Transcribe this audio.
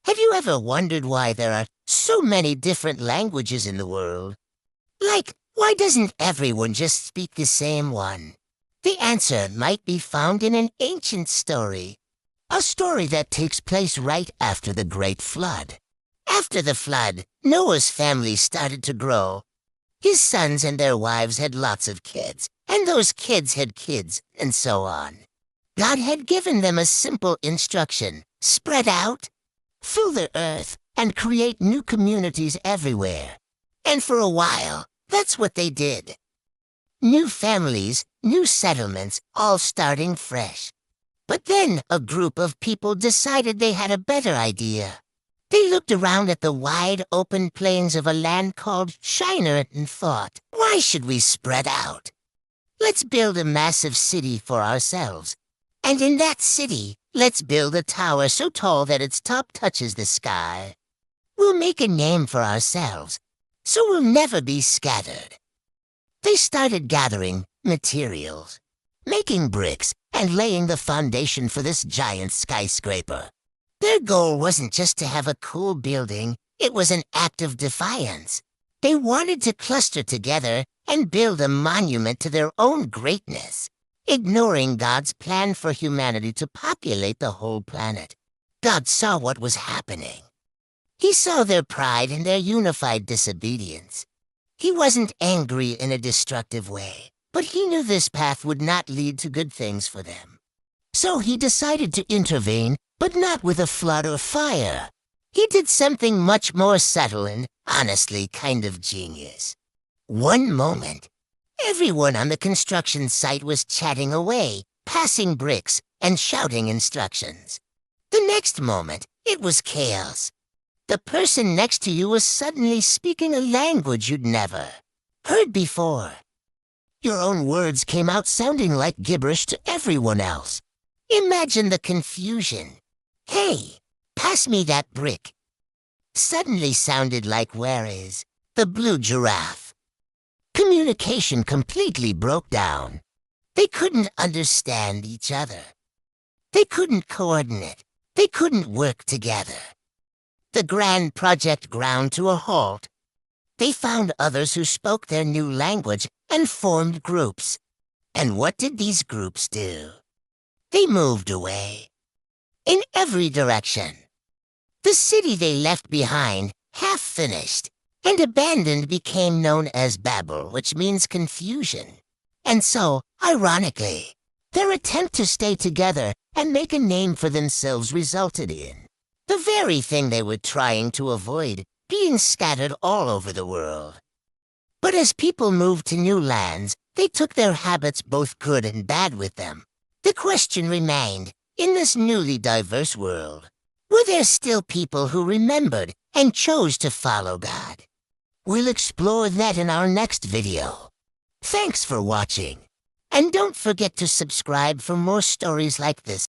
Have you ever wondered why there are so many different languages in the world? Like, why doesn't everyone just speak the same one? The answer might be found in an ancient story. A story that takes place right after the Great Flood. After the flood, Noah's family started to grow. His sons and their wives had lots of kids, and those kids had kids, and so on. God had given them a simple instruction: spread out, fill the earth, and create new communities everywhere. And for a while, that's what they did. New families, new settlements, all starting fresh. But then a group of people decided they had a better idea. They looked around at the wide open plains of a land called Shinar and thought, why should we spread out? Let's build a massive city for ourselves. And in that city, let's build a tower so tall that its top touches the sky. We'll make a name for ourselves, so we'll never be scattered. They started gathering materials, making bricks, and laying the foundation for this giant skyscraper. Their goal wasn't just to have a cool building, it was an act of defiance. They wanted to cluster together and build a monument to their own greatness, ignoring God's plan for humanity to populate the whole planet. God saw what was happening. He saw their pride and their unified disobedience. He wasn't angry in a destructive way, but he knew this path would not lead to good things for them. So he decided to intervene, but not with a flood or fire. He did something much more subtle and, honestly, kind of genius. One moment, everyone on the construction site was chatting away, passing bricks, and shouting instructions. The next moment, it was chaos. The person next to you was suddenly speaking a language you'd never heard before. Your own words came out sounding like gibberish to everyone else. Imagine the confusion. Hey, pass me that brick. Suddenly sounded like where is the blue giraffe. Communication completely broke down. They couldn't understand each other. They couldn't coordinate. They couldn't work together. The grand project ground to a halt. They found others who spoke their new language and formed groups. And what did these groups do? They moved away. In every direction. The city they left behind, half finished, and abandoned, became known as Babel, which means confusion. And so, ironically, their attempt to stay together and make a name for themselves resulted in the very thing they were trying to avoid, being scattered all over the world. But as people moved to new lands, they took their habits, both good and bad, with them. The question remained, in this newly diverse world, were there still people who remembered and chose to follow God? We'll explore that in our next video. Thanks for watching. And don't forget to subscribe for more stories like this.